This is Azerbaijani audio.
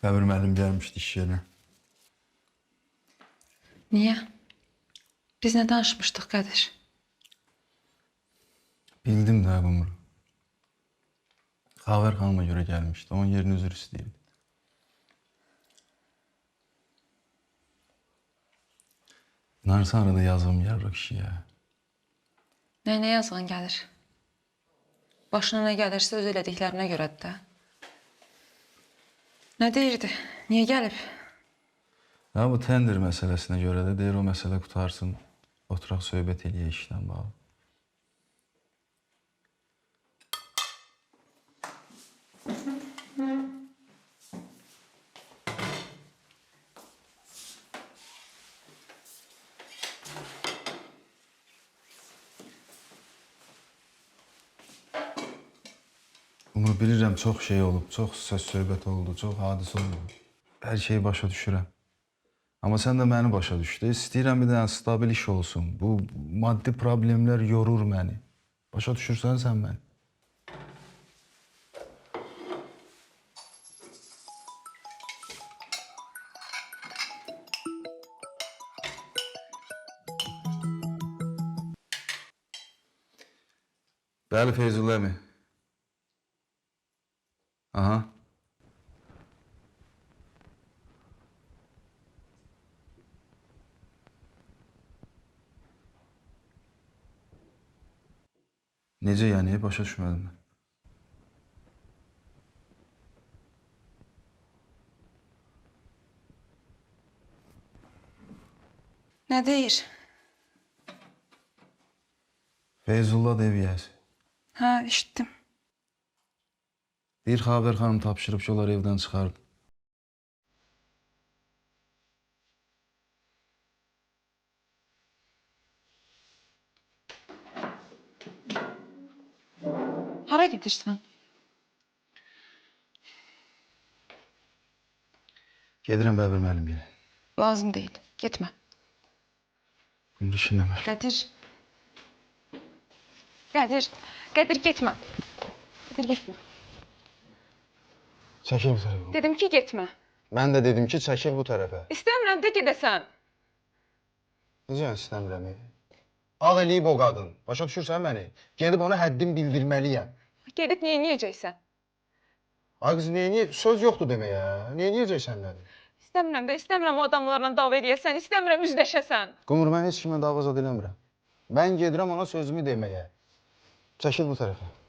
Qəbir müəllim gəlmişdi iş yerinə. Niyə? Biz nə danışmışdıq Qədir? Bildim də Qumru. Xavər xanıma görə gəlmişdi. Onun yerini üzr istəyirdi. İnanırsan arada yazığım gəlir o kişiyə. Nə yazığın gəlir? Başına nə gəlirsə öz elədiklərinə görədir də. Nə deyirdi? Niyə gəlib? Ya bu tender məsələsinə görə də deyir o məsələ qutarsın. Oturaq söhbət eləyək işdən bağlı. Bunu bilirəm, çox şey olub, çox söz-söhbət oldu, çox hadisə oldu. Hər şeyi başa düşürəm. Amma sən də məni başa düşdü. İstəyirəm bir dənə stabil iş olsun. Bu maddi problemlər yorur məni. Başa düşürsən sən məni? Bəli, Feyzullah mi? Aha. Necə yəni? Başa düşmədim mən. Nə deyir? Feyzullah Devyəz. Hə, eşitdim. Deyir Xavər xanım tapşırıb ki, onları evdən çıxarıb. Hara gedirsən? Gedirəm Bəbir müəllim yerə. Lazım deyil. Getmə. Bunun işin nə var? Qədir. Qədir. Qədir, getmə. Qədir, getmə. Çəkil bu tərəfə. Dedim ki, getmə. Mən də dedim ki, çəkil bu tərəfə. İstəmirəm də gedəsən. Necə istəmirəm? Ağ eləyib o qadın. Başa düşürsən məni? Gedib ona həddin bildirməliyəm. Gedib neyəcəksən? Ay qız, niyə? Söz yoxdur deməyə. Niyə nədir? İstəmirəm o adamlarla dava eləyəsən, istəmirəm üzləşəsən. Qumur, mən heç kimlə dava zad eləmirəm. Mən gedirəm ona sözümü deməyə. Çəkil bu tərəfə.